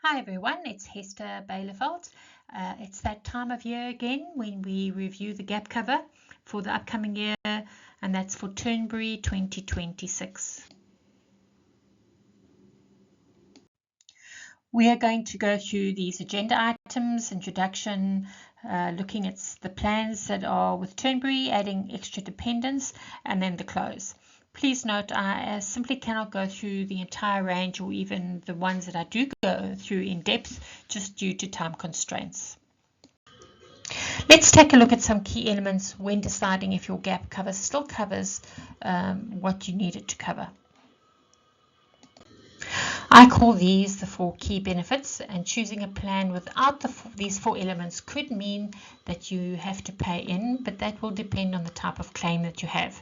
Hi everyone, it's Hester Baileyveld. It's that time of year again when we review the gap cover for the upcoming year, and that's for Turnberry 2026. We are going to go through these agenda items, introduction, looking at the plans that are with Turnberry, adding extra dependents, and then the close. Please note, I simply cannot go through the entire range or even the ones that I do go through in depth just due to time constraints. Let's take a look at some key elements when deciding if your gap cover still covers what you need it to cover. I call these the 4 key benefits, and choosing a plan without these 4 elements could mean that you have to pay in, but that will depend on the type of claim that you have.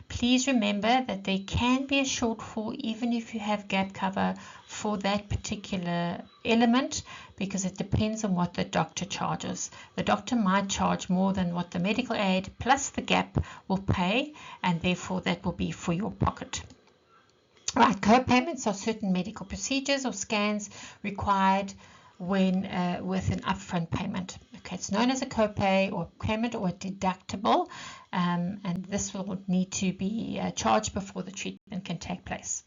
Please remember that there can be a shortfall even if you have gap cover for that particular element, because it depends on what the doctor charges. The doctor might charge more than what the medical aid plus the gap will pay, and therefore that will be for your pocket. Right, co-payments are certain medical procedures or scans required when with an upfront payment. Okay, it's known as a copay or payment or a deductible, and this will need to be charged before the treatment can take place.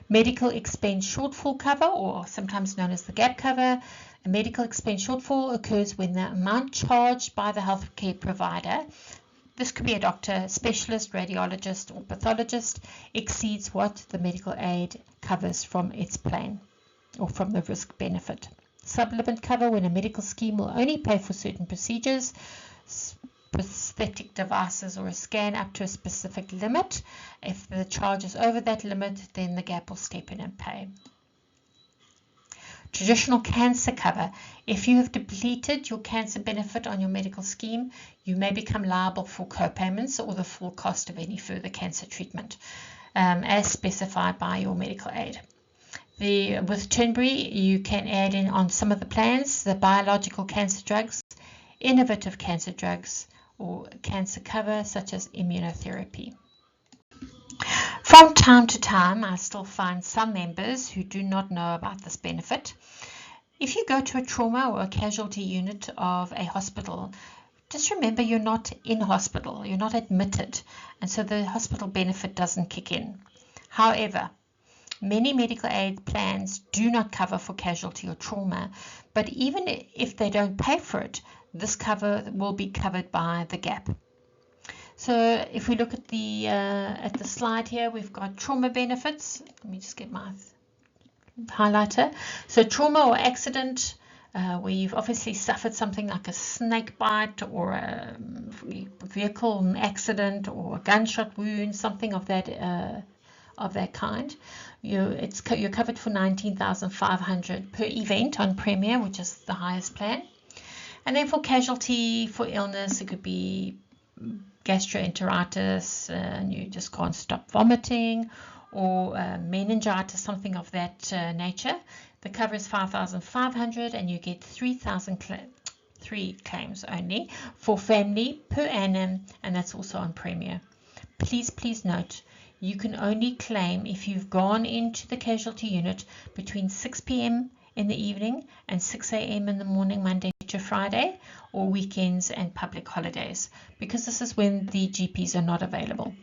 Medical expense shortfall cover, or sometimes known as the gap cover. A medical expense shortfall occurs when the amount charged by the healthcare provider, this could be a doctor, specialist, radiologist, or pathologist, exceeds what the medical aid covers from its plan or from the risk benefit. Supplement cover, when a medical scheme will only pay for certain procedures, prosthetic devices, or a scan up to a specific limit. If the charge is over that limit, then the gap will step in and pay. Traditional cancer cover. If you have depleted your cancer benefit on your medical scheme, you may become liable for co-payments or the full cost of any further cancer treatment, as specified by your medical aid. With Turnberry, you can add in on some of the plans the biological cancer drugs, innovative cancer drugs, or cancer cover such as immunotherapy. From time to time, I still find some members who do not know about this benefit. If you go to a trauma or a casualty unit of a hospital, just remember you're not in hospital, you're not admitted, and so the hospital benefit doesn't kick in. However, many medical aid plans do not cover for casualty or trauma, but even if they don't pay for it, this cover will be covered by the gap. So if we look at the slide here, we've got trauma benefits. Let me just get my highlighter. So trauma or accident, where you've obviously suffered something like a snake bite or a vehicle accident or a gunshot wound, something of that kind. You're covered for $19,500 per event on Premier, which is the highest plan. And then for casualty, for illness, it could be gastroenteritis, and you just can't stop vomiting, or meningitis, something of that nature. The cover is $5,500, and you get 3 claims only for family per annum, and that's also on Premier. Please note, you can only claim if you've gone into the casualty unit between 6 p.m. in the evening and 6 a.m. in the morning, Monday to Friday, or weekends and public holidays, because this is when the GPs are not available.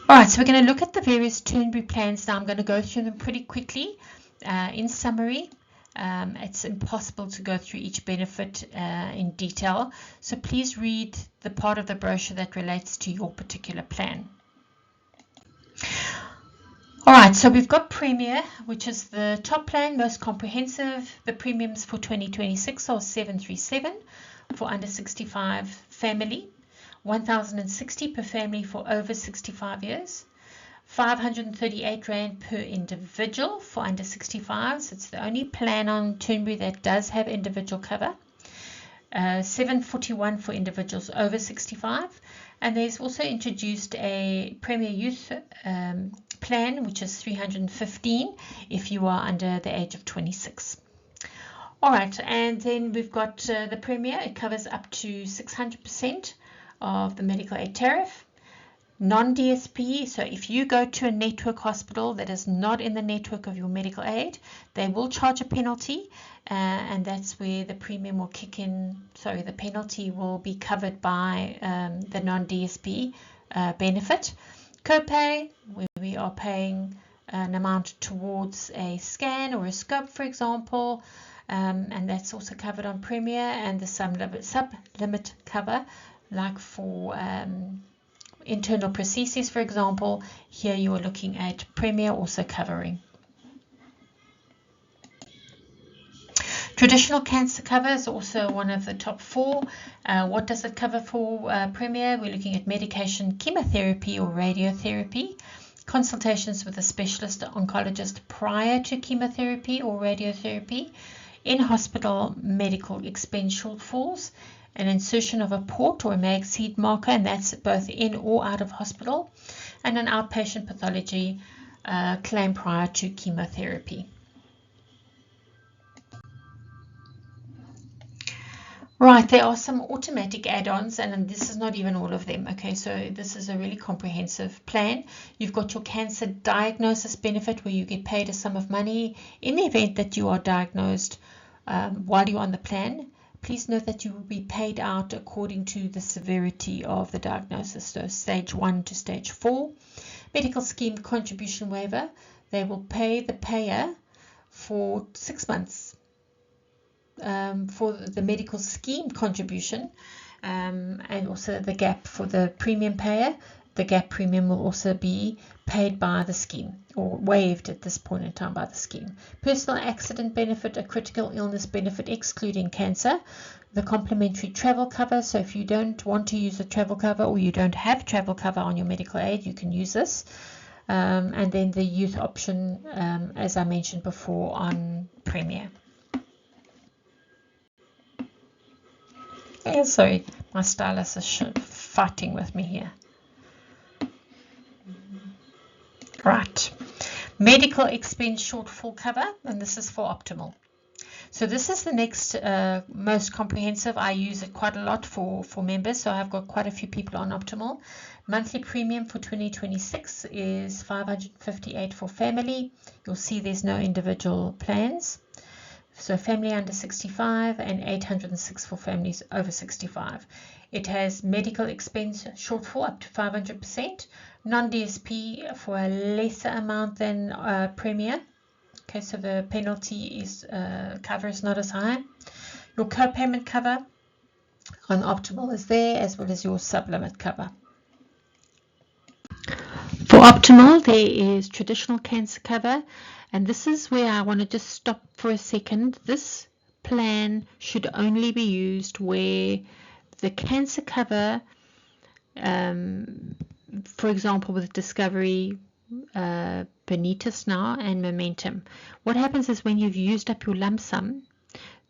Alright, so we're going to look at the various Turnberry plans now. I'm going to go through them pretty quickly. In summary, it's impossible to go through each benefit in detail, so please read the part of the brochure that relates to your particular plan. Alright, so we've got Premier, which is the top plan, most comprehensive. The premiums for 2026 are $737 for under 65 family, $1,060 per family for over 65 years, $538 per individual for under 65. So it's the only plan on Turnberry that does have individual cover. $741 for individuals over 65, and there's also introduced a Premier Youth plan, which is $315 if you are under the age of 26. All right, and then we've got the Premier. It covers up to 600% of the medical aid tariff. Non-DSP, so if you go to a network hospital that is not in the network of your medical aid, they will charge a penalty, and that's where the premium will kick in. Sorry, the penalty will be covered by the non-DSP benefit. Copay, where we are paying an amount towards a scan or a scope, for example, and that's also covered on Premier, and the sub-limit cover, like for internal prostheses, for example. Here you are looking at Premier also covering. Traditional cancer cover is also one of the top 4. What does it cover for Premier? We're looking at medication, chemotherapy or radiotherapy, consultations with a specialist oncologist prior to chemotherapy or radiotherapy, in-hospital medical expense shortfalls, an insertion of a port or a mag seed marker, and that's both in or out of hospital, and an outpatient pathology claim prior to chemotherapy. Right, there are some automatic add-ons, and this is not even all of them. Okay, so this is a really comprehensive plan. You've got your cancer diagnosis benefit, where you get paid a sum of money in the event that you are diagnosed while you're on the plan. Please note that you will be paid out according to the severity of the diagnosis, so stage 1 to stage 4. Medical scheme contribution waiver, they will pay the payer for 6 months for the medical scheme contribution, and also the gap for the premium payer. The gap premium will also be paid by the scheme, or waived at this point in time by the scheme. Personal accident benefit, a critical illness benefit excluding cancer. The complementary travel cover, so if you don't want to use a travel cover, or you don't have travel cover on your medical aid, you can use this. And then the youth option, as I mentioned before, on Premier. Yeah, sorry, my stylus is fighting with me here. Right, medical expense shortfall cover, and this is for optimal. So this is the next most comprehensive. I use it quite a lot for members, so I've got quite a few people on optimal. Monthly premium for 2026 is $558 for family. You'll see there's no individual plans. So family under 65 and $806 for families over 65. It has medical expense shortfall up to 500%, non-DSP for a lesser amount than Premier. Okay, so the penalty is cover is not as high. Your co-payment cover on optimal is there, as well as your sublimit cover. For optimal, there is traditional cancer cover, and this is where I want to just stop for a second. This plan should only be used where the cancer cover, for example, with Discovery, Bonitas now, and Momentum. What happens is when you've used up your lump sum,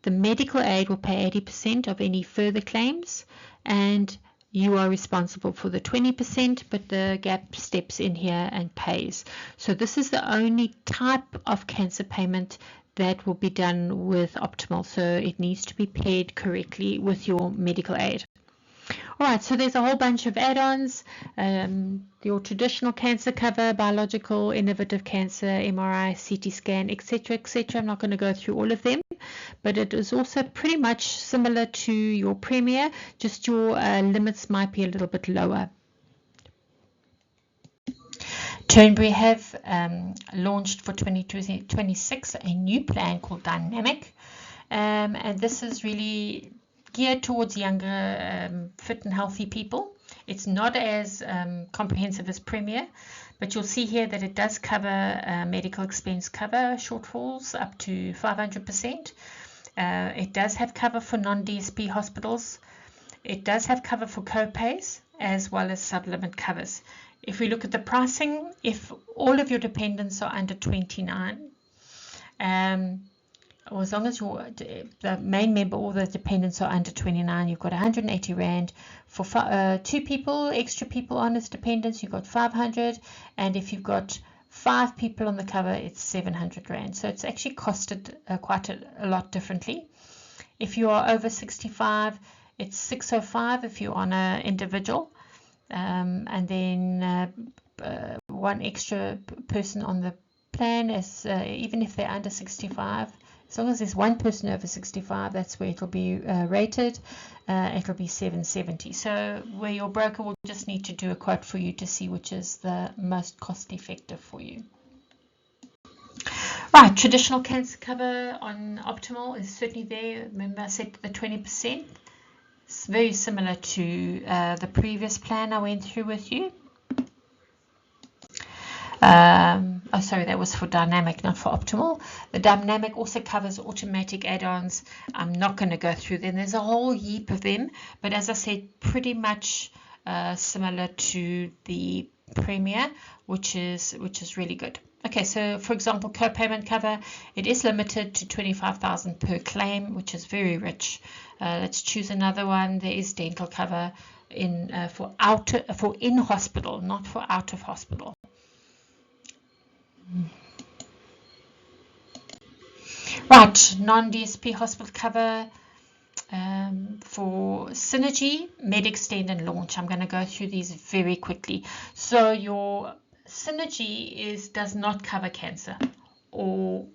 the medical aid will pay 80% of any further claims, and you are responsible for the 20%, but the gap steps in here and pays. So this is the only type of cancer payment that will be done with optimal, so it needs to be paid correctly with your medical aid. Alright, so there's a whole bunch of add-ons, your traditional cancer cover, biological, innovative cancer, MRI, CT scan, etc., etc. I'm not going to go through all of them, but it is also pretty much similar to your Premier, just your limits might be a little bit lower. Turnberry have launched for 2026 a new plan called Dynamic, and this is really geared towards younger, fit and healthy people. It's not as comprehensive as Premier, but you'll see here that it does cover medical expense cover shortfalls up to 500%. It does have cover for non-DSP hospitals. It does have cover for co-pays as well as sublimit covers. If we look at the pricing, if all of your dependents are under 29, or as long as the main member, all the dependents are under 29, you've got 180 Rand. For 2 people, extra people on as dependents, you've got 500, and if you've got 5 people on the cover, it's 700 Rand. So it's actually costed quite a lot differently. If you are over 65, it's 605 if you're on an individual, and then one extra person on the plan, as even if they're under 65. As long as there's one person over 65, that's where it'll be rated. It'll be 770. So where your broker will just need to do a quote for you to see which is the most cost effective for you. Right, traditional cancer cover on Optimal is certainly there. Remember I said the 20%. It's very similar to the previous plan I went through with you. Oh, sorry, that was for dynamic, not for optimal. The dynamic also covers automatic add-ons. I'm not going to go through them. There's a whole heap of them, but as I said, pretty much similar to the Premier, which is really good. Okay, so for example, co-payment cover, it is limited to 25,000 per claim, which is very rich. Let's choose another one. There is dental cover for in hospital, not for out of hospital. Right, non-DSP hospital cover for Synergy, MedExtend and Launch. I'm going to go through these very quickly. So your Synergy does not cover cancer or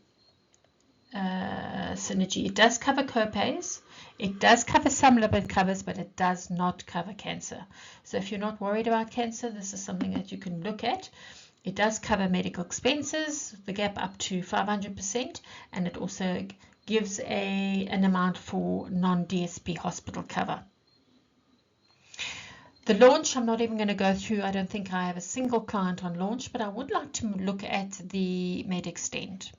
Synergy. It does cover copays. It does cover some limit covers, but it does not cover cancer. So if you're not worried about cancer, this is something that you can look at. It does cover medical expenses, the gap up to 500%, and it also gives an amount for non-DSP hospital cover. The Launch, I'm not even going to go through. I don't think I have a single client on Launch, but I would like to look at the MedExtend.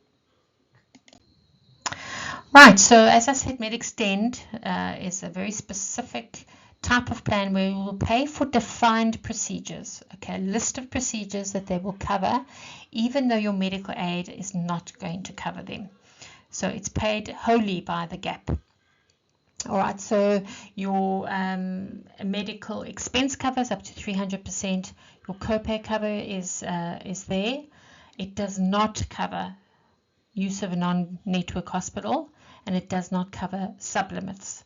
Right, so as I said, MedExtend is a very specific type of plan where you will pay for defined procedures, okay, a list of procedures that they will cover, even though your medical aid is not going to cover them. So it's paid wholly by the gap. All right, so your medical expense cover is up to 300%. Your copay cover is there. It does not cover use of a non-network hospital, and it does not cover sublimits.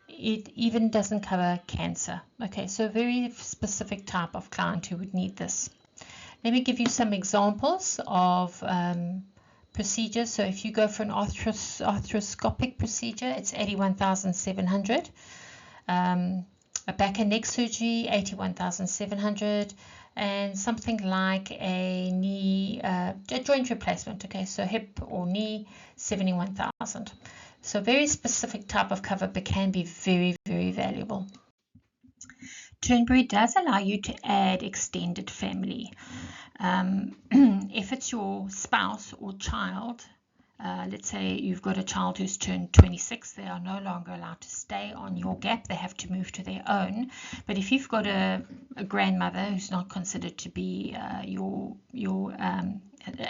It even doesn't cover cancer. Okay, so a very specific type of client who would need this. Let me give you some examples of procedures. So if you go for an arthroscopic procedure, it's 81,700. A back and neck surgery, 81,700. And something like a knee, a joint replacement. Okay, so hip or knee, 71,000. So very specific type of cover, but can be very, very valuable. Turnberry does allow you to add extended family. If it's your spouse or child, let's say you've got a child who's turned 26, they are no longer allowed to stay on your gap. They have to move to their own. But if you've got a grandmother who's not considered to be your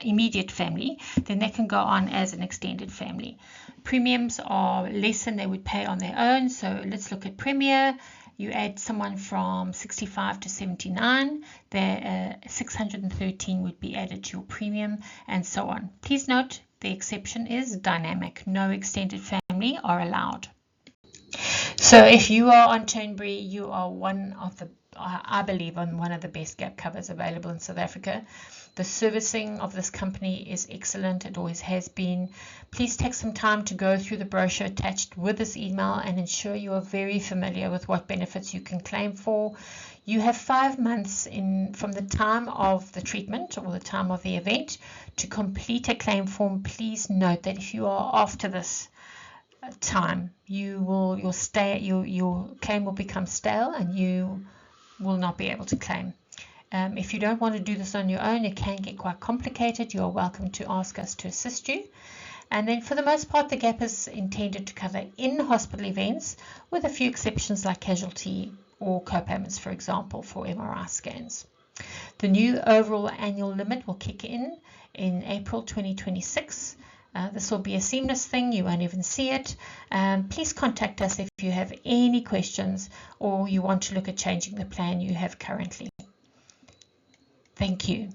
immediate family, then they can go on as an extended family. Premiums are less than they would pay on their own. So let's look at Premier. You add someone from 65 to 79, there 613 would be added to your premium, and so on. Please note the exception is dynamic. No extended family are allowed. So if you are on Turnberry, you are one of the, I believe, on one of the best gap covers available in South Africa. The servicing of this company is excellent. It always has been. Please take some time to go through the brochure attached with this email and ensure you are very familiar with what benefits you can claim for. You have 5 months from the time of the treatment or the time of the event to complete a claim form. Please note that if you are after this time, your claim will become stale and you will not be able to claim. If you don't want to do this on your own, it can get quite complicated. You are welcome to ask us to assist you. And then for the most part, the gap is intended to cover in-hospital events with a few exceptions like casualty or co-payments, for example, for MRI scans. The new overall annual limit will kick in April 2026. This will be a seamless thing. You won't even see it. Please contact us if you have any questions or you want to look at changing the plan you have currently. Thank you.